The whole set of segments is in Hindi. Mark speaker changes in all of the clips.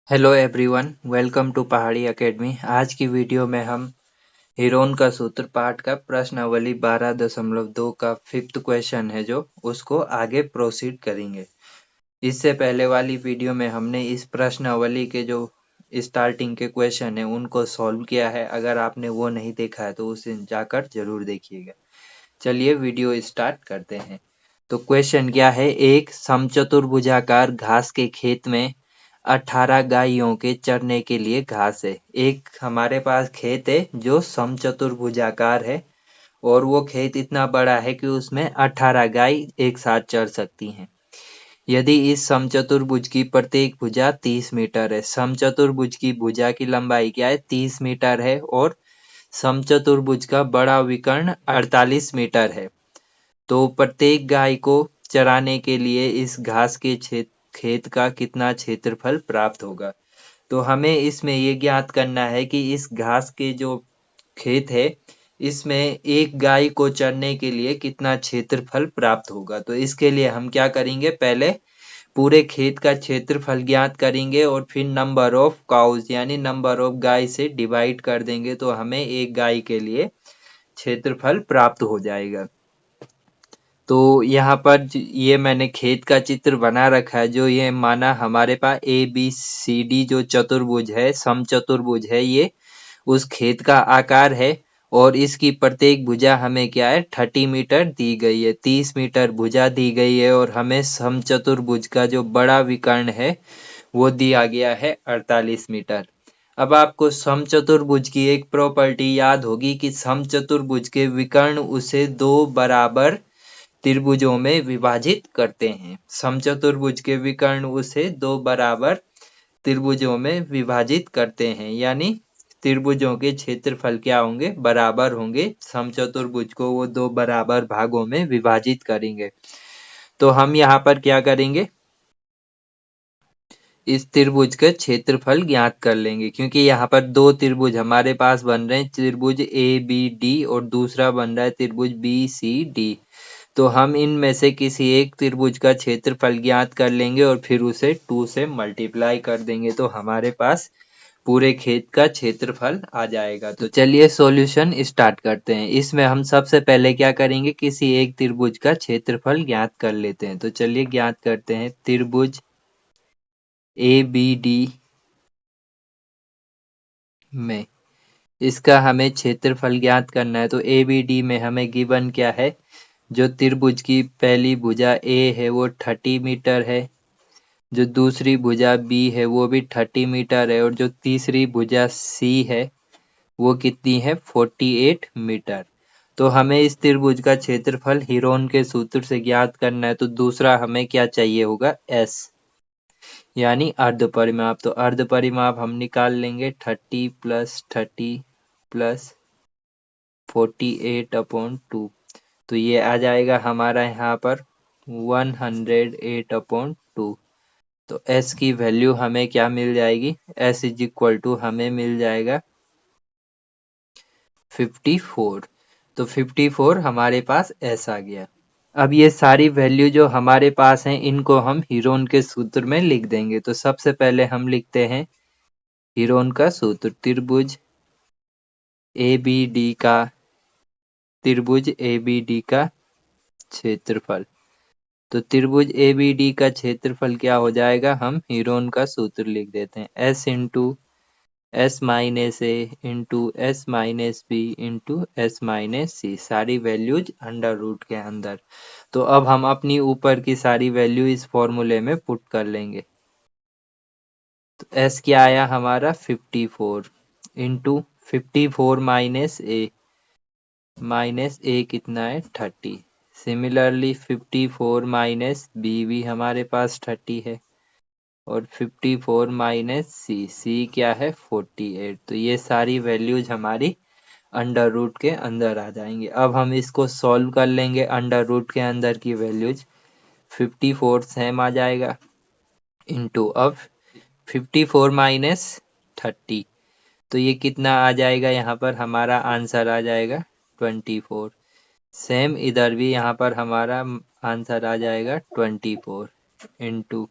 Speaker 1: हेलो एवरीवन, वेलकम टू पहाड़ी एकेडमी। आज की वीडियो में हम हीरोन का सूत्र पाठ का प्रश्नावली 12.2 का फिफ्थ क्वेश्चन है जो उसको आगे प्रोसीड करेंगे। इससे पहले वाली वीडियो में हमने इस प्रश्नावली के जो स्टार्टिंग के क्वेश्चन है उनको सॉल्व किया है। अगर आपने वो नहीं देखा है तो उसे जाकर जरूर देखिएगा। चलिए वीडियो स्टार्ट करते हैं। तो क्वेश्चन क्या है, एक समचतुर्भुजाकार घास के खेत में 18 गायों के चरने के लिए घास है। एक हमारे पास खेत है जो समचतुर्भुजाकार है और वो खेत इतना बड़ा है कि उसमें 18 गाय एक साथ चर सकती हैं। यदि इस समचतुर्भुज की प्रत्येक भुजा 30 मीटर है। समचतुर्भुज की भुजा की लंबाई क्या है, 30 मीटर है और समचतुर्भुज का बड़ा विकर्ण 48 मीटर है। तो प्रत्येक गाय को चराने के लिए इस घास के खेत का कितना क्षेत्रफल प्राप्त होगा। तो हमें इसमें ये ज्ञात करना है कि इस घास के जो खेत है इसमें एक गाय को चरने के लिए कितना क्षेत्रफल प्राप्त होगा। तो इसके लिए हम क्या करेंगे, पहले पूरे खेत का क्षेत्रफल ज्ञात करेंगे और फिर नंबर ऑफ काउज यानी नंबर ऑफ गाय से डिवाइड कर देंगे तो हमें एक गाय के लिए क्षेत्रफल प्राप्त हो जाएगा। तो यहाँ पर ये मैंने खेत का चित्र बना रखा है। जो ये माना हमारे पास ABCD जो चतुर्भुज है, समचतुर्भुज है, ये उस खेत का आकार है और इसकी प्रत्येक भुजा हमें क्या है 30 मीटर दी गई है। 30 मीटर भुजा दी गई है और हमें समचतुर्भुज का जो बड़ा विकर्ण है वो दिया गया है 48 मीटर। अब आपको समचतुर्भुज की एक प्रॉपर्टी याद होगी कि समचतुर्भुज के विकर्ण उसे दो बराबर त्रिभुजों में विभाजित करते हैं। समचतुर्भुज के विकर्ण उसे दो बराबर त्रिभुजों में विभाजित करते हैं, यानी त्रिभुजों के क्षेत्रफल क्या होंगे, बराबर होंगे। समचतुर्भुज को वो दो बराबर भागों में विभाजित करेंगे। तो हम यहाँ पर क्या करेंगे, इस त्रिभुज का क्षेत्रफल ज्ञात कर लेंगे क्योंकि यहाँ पर दो त्रिभुज हमारे पास बन रहे हैं, त्रिभुज ABD और दूसरा बन रहा है त्रिभुज BCD। तो हम इनमें से किसी एक त्रिभुज का क्षेत्रफल ज्ञात कर लेंगे और फिर उसे 2 से मल्टीप्लाई कर देंगे तो हमारे पास पूरे खेत का क्षेत्रफल आ जाएगा। तो चलिए सॉल्यूशन स्टार्ट करते हैं। इसमें हम सबसे पहले क्या करेंगे, किसी एक त्रिभुज का क्षेत्रफल ज्ञात कर लेते हैं। तो चलिए ज्ञात करते हैं। त्रिभुज ABD में इसका हमें क्षेत्रफल ज्ञात करना है। तो ABD में हमें गिवन क्या है, जो त्रिभुज की पहली भुजा A है वो 30 मीटर है, जो दूसरी भुजा B है वो भी 30 मीटर है और जो तीसरी भुजा C है वो कितनी है, 48 मीटर। तो हमें इस त्रिभुज का क्षेत्रफल हीरोन के सूत्र से ज्ञात करना है। तो दूसरा हमें क्या चाहिए होगा, S यानी अर्ध परिमाप। तो अर्ध परिमाप हम निकाल लेंगे, 30 + 30 + 48/2। तो ये आ जाएगा हमारा यहाँ पर 108/2। तो S की वैल्यू हमें क्या मिल जाएगी, S = हमें मिल जाएगा 54। तो 54 हमारे पास S आ गया। अब ये सारी वैल्यू जो हमारे पास हैं इनको हम हीरोन के सूत्र में लिख देंगे। तो सबसे पहले हम लिखते हैं हीरोन का सूत्र, त्रिभुज ABD का क्षेत्रफल। तो त्रिभुज ABD का क्षेत्रफल क्या हो जाएगा, हम हीरोन का सूत्र लिख देते हैं, S × S - A × S - B × S - C, सारी वैल्यूज अंडर रूट के अंदर। तो अब हम अपनी ऊपर की सारी वैल्यू इस फॉर्मूले में पुट कर लेंगे। तो S क्या आया हमारा 54 × 54 - A कितना है 30। सिमिलरली 54 - B भी हमारे पास 30 है और 54 - C क्या है 48। तो ये सारी वैल्यूज हमारी अंडर रूट के अंदर आ जाएंगे। अब हम इसको सॉल्व कर लेंगे। अंडर रूट के अंदर की वैल्यूज 54 सेम आ जाएगा इंटू अब 54 - 30। तो ये कितना आ जाएगा, यहाँ पर हमारा आंसर आ जाएगा 24। सेम इधर भी यहाँ पर हमारा आंसर आ जाएगा 24 इंटू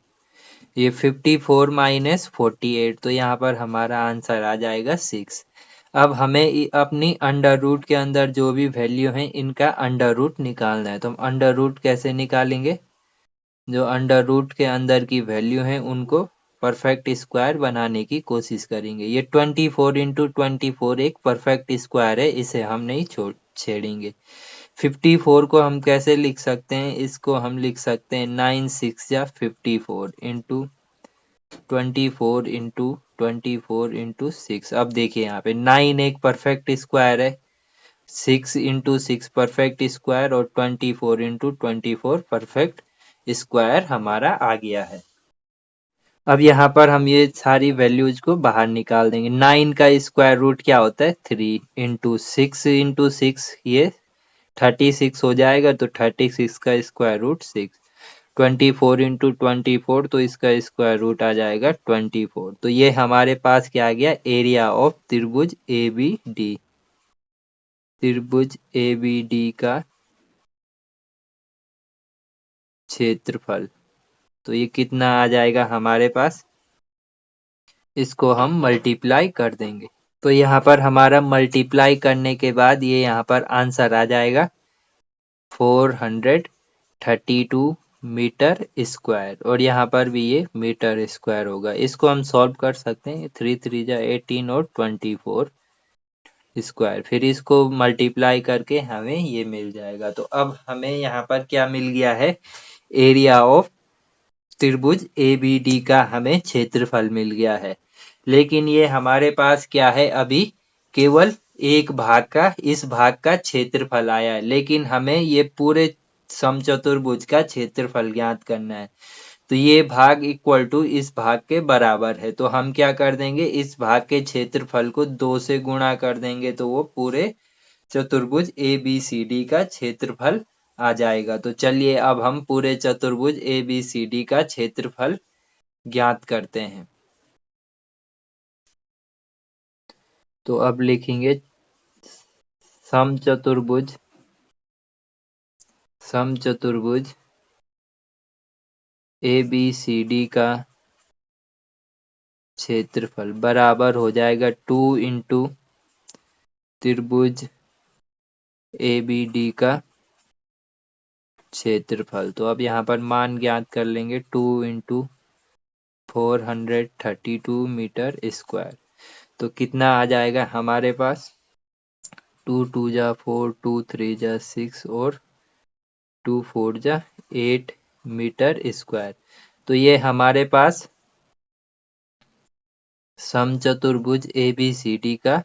Speaker 1: ये 54 माइनस 48, तो यहाँ पर हमारा आंसर आ जाएगा 6। अब हमें अपनी अंडर रूट के अंदर जो भी वैल्यू है इनका अंडर रूट निकालना है। तो हम अंडर रूट कैसे निकालेंगे? जो अंडर रूट के अंदर की वैल्यू है उनको परफेक्ट स्क्वायर बनाने की कोशिश करेंगे। ये 24 इंटू 24 एक परफेक्ट स्क्वायर है, इसे हम नहीं छेड़ेंगे। 54 को हम कैसे लिख सकते हैं? इसको हम लिख सकते हैं 9 6 या 54 इंटू 24 इंटू 6। अब देखिए यहाँ पे 9 एक परफेक्ट स्क्वायर है, 6 इंटू 6 परफेक्ट स्क्वायर और 24 इंटू 24 परफेक्ट स्क्वायर हमारा आ गया है। अब यहाँ पर हम ये सारी वैल्यूज को बाहर निकाल देंगे। 9 का स्क्वायर रूट क्या होता है? 3 इंटू 6 ये 36 हो जाएगा, तो 36 का स्क्वायर रूट 6। 24 इंटू 24 तो इसका स्क्वायर रूट आ जाएगा 24। तो ये हमारे पास क्या आ गया? एरिया ऑफ त्रिभुज ABD। त्रिभुज ABD का क्षेत्रफल। तो ये कितना आ जाएगा हमारे पास? इसको हम मल्टीप्लाई कर देंगे। तो यहाँ पर हमारा मल्टीप्लाई करने के बाद ये यहाँ पर आंसर आ जाएगा 432 मीटर स्क्वायर, और यहाँ पर भी ये मीटर स्क्वायर होगा। इसको हम सॉल्व कर सकते हैं। 3 3 जा 18 और 24 स्क्वायर, फिर इसको मल्टीप्लाई करके हमें ये मिल जाएगा। तो अब हमें यहाँ पर क्या मिल गया है? एरिया ऑफ त्रिभुज ABD का हमें क्षेत्रफल मिल गया है। लेकिन ये हमारे पास क्या है? अभी केवल एक भाग का, इस भाग का क्षेत्रफल आया है, लेकिन हमें ये पूरे समचतुर्भुज का क्षेत्रफल ज्ञात करना है। तो ये भाग इक्वल टू इस भाग के बराबर है, तो हम क्या कर देंगे? इस भाग के क्षेत्रफल को 2 से गुणा कर देंगे, तो वो पूरे चतुर्भुज ABCD का क्षेत्रफल आ जाएगा। तो चलिए अब हम पूरे चतुर्भुज ABCD का क्षेत्रफल ज्ञात करते हैं। तो अब लिखेंगे समचतुर्भुज ABCD का क्षेत्रफल बराबर हो जाएगा 2 इंटू त्रिभुज ABD का क्षेत्रफल। तो अब यहाँ पर मान ज्ञात कर लेंगे, 2 इंटू 432 मीटर स्क्वायर। तो कितना आ जाएगा हमारे पास? 2 2 जा 4, 2 3 जा 6 और 2 4 जा 8 मीटर स्क्वायर। तो ये हमारे पास समचतुर्भुज ABCD का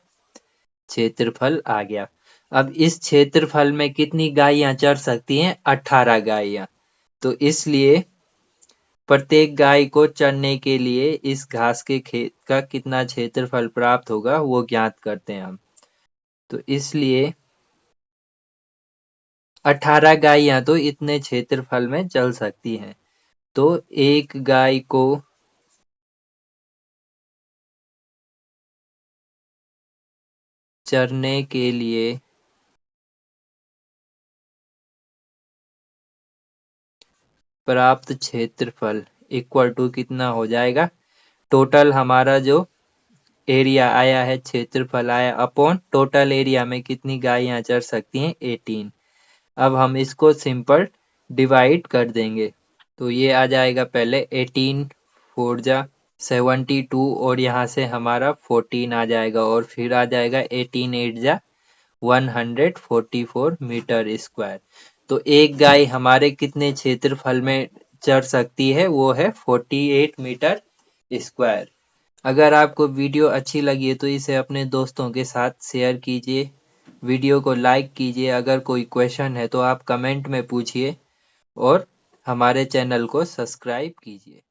Speaker 1: क्षेत्रफल आ गया। अब इस क्षेत्रफल में कितनी गायें चर सकती हैं? 18 गायें। तो इसलिए प्रत्येक गाय को चरने के लिए इस घास के खेत का कितना क्षेत्रफल प्राप्त होगा वो ज्ञात करते हैं हम। तो इसलिए 18 गायें तो इतने क्षेत्रफल में चल सकती हैं। तो एक गाय को चरने के लिए प्राप्त क्षेत्रफल इक्वल टू कितना हो जाएगा? टोटल हमारा जो एरिया आया है, क्षेत्रफल आया, अपॉन टोटल एरिया में कितनी गायें चर सकती हैं? 18। अब हम इसको सिंपल डिवाइड कर देंगे। तो ये आ जाएगा पहले 18 4 जा 72, और यहाँ से हमारा 14 आ जाएगा, और फिर आ जाएगा 18 8 जा 144 मीटर स्क्वायर। तो एक गाय हमारे कितने क्षेत्रफल में चर सकती है? वो है 48 मीटर स्क्वायर। अगर आपको वीडियो अच्छी लगी है तो इसे अपने दोस्तों के साथ शेयर कीजिए, वीडियो को लाइक कीजिए। अगर कोई क्वेश्चन है तो आप कमेंट में पूछिए, और हमारे चैनल को सब्सक्राइब कीजिए।